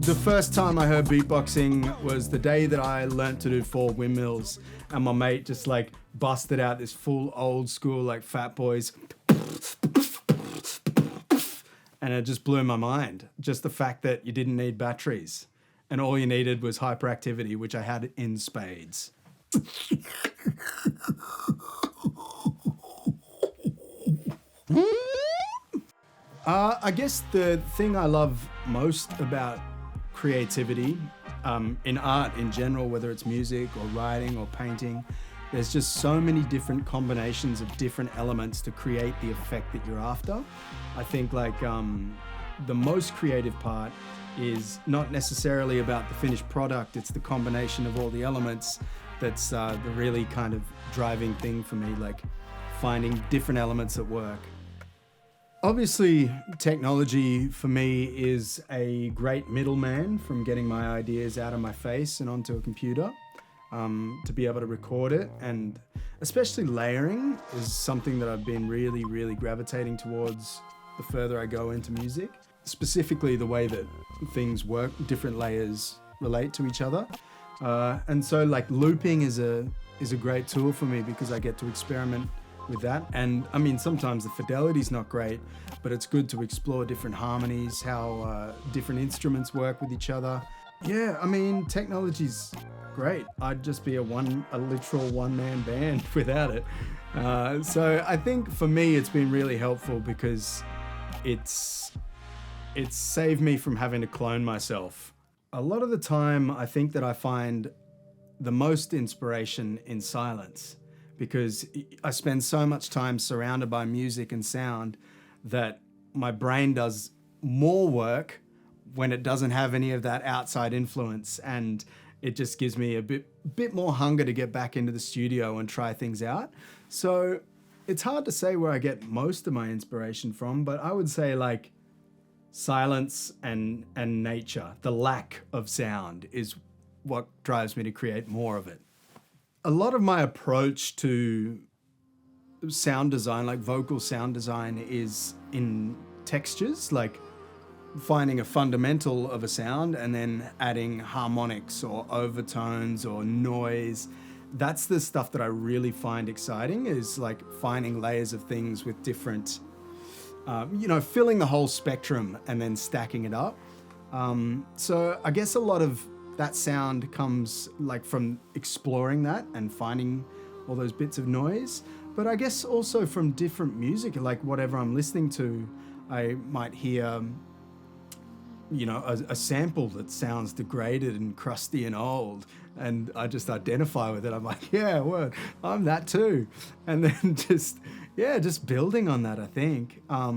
The first time I heard beatboxing was the day that I learnt to do 4 windmills, and my mate just like busted out this full old school like Fat Boys, and it just blew my mind. Just the fact that you didn't need batteries and all you needed was hyperactivity, which I had in spades. I guess the thing I love most about creativity, in art in general, whether it's music or writing or painting, there's just so many different combinations of different elements to create the effect that you're after. I think like the most creative part is not necessarily about the finished product, it's the combination of all the elements that's the really kind of driving thing for me, like finding different elements that work. Obviously, technology for me is a great middleman from getting my ideas out of my face and onto a computer, to be able to record it. And especially layering is something that I've been really, really gravitating towards the further I go into music. Specifically the way that things work, different layers relate to each other. And so like looping is a great tool for me because I get to experiment with that. And I mean, sometimes the fidelity's not great, but it's good to explore different harmonies, how different instruments work with each other. Yeah, I mean, technology's great. I'd just be a literal one-man band without it. So I think for me, it's been really helpful because it's saved me from having to clone myself. A lot of the time, I think that I find the most inspiration in silence, because I spend so much time surrounded by music and sound that my brain does more work when it doesn't have any of that outside influence, and it just gives me a bit more hunger to get back into the studio and try things out. So it's hard to say where I get most of my inspiration from, but I would say like silence and nature, the lack of sound, is what drives me to create more of it. A lot of my approach to sound design, like vocal sound design, is in textures, like finding a fundamental of a sound and then adding harmonics or overtones or noise. That's the stuff that I really find exciting, is like finding layers of things with different, filling the whole spectrum and then stacking it up. So I guess a lot of that sound comes like from exploring that and finding all those bits of noise. But I guess also from different music, like whatever I'm listening to, I might hear, a sample that sounds degraded and crusty and old, and I just identify with it. I'm like, yeah, word, I'm that too. And then just building on that, I think. A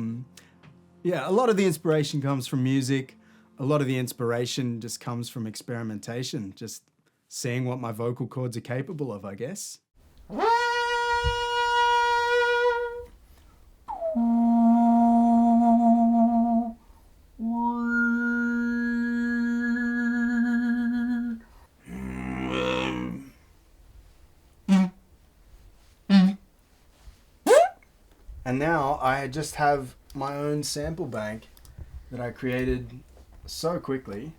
lot of the inspiration comes from music. A lot of the inspiration just comes from experimentation, just seeing what my vocal cords are capable of, I guess. And now I just have my own sample bank that I created so quickly.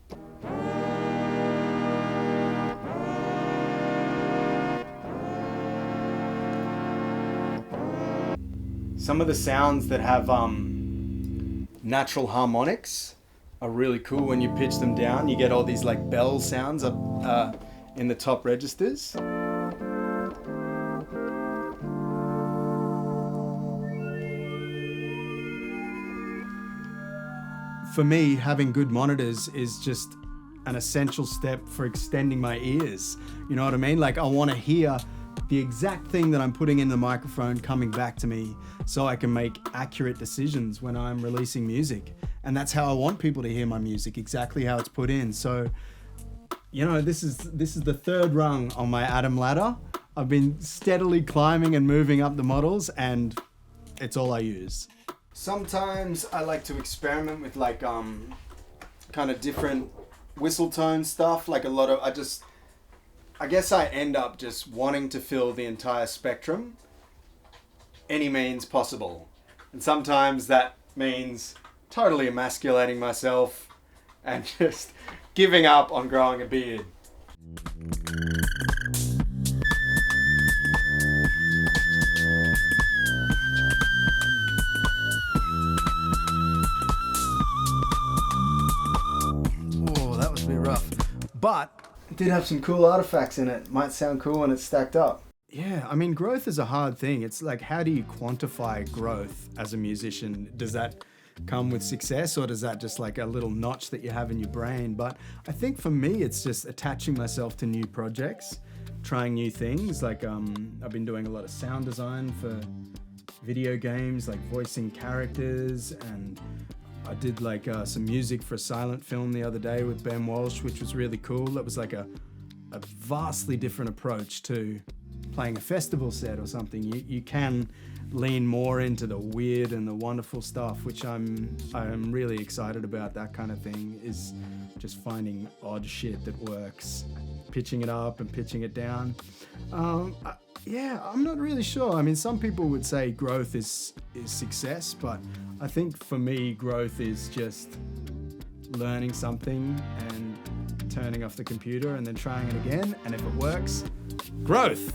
Some of the sounds that have natural harmonics are really cool. When you pitch them down, you get all these like bell sounds up in the top registers. For me, having good monitors is just an essential step for extending my ears. You know what I mean? Like I want to hear the exact thing that I'm putting in the microphone coming back to me so I can make accurate decisions when I'm releasing music. And that's how I want people to hear my music, exactly how it's put in. So, this is the third rung on my ADAM ladder. I've been steadily climbing and moving up the models, and it's all I use. Sometimes I like to experiment with like kind of different whistle tone stuff, like I guess I end up just wanting to fill the entire spectrum any means possible. And sometimes that means totally emasculating myself and just giving up on growing a beard. Oh, that was a bit rough. But it did have some cool artifacts in it. Might sound cool when it's stacked up. Yeah, I mean, growth is a hard thing. It's like, how do you quantify growth as a musician? Does that come with success, or does that just like a little notch that you have in your brain? But I think for me, it's just attaching myself to new projects, trying new things. Like I've been doing a lot of sound design for video games, like voicing characters, and I did like some music for a silent film the other day with Ben Walsh, which was really cool. That was like a vastly different approach to playing a festival set or something. You can lean more into the weird and the wonderful stuff, which I'm really excited about. That kind of thing is just finding odd shit that works, pitching it up and pitching it down. Yeah, I'm not really sure. I mean, some people would say growth is success, but I think for me, growth is just learning something and turning off the computer and then trying it again. And if it works, growth.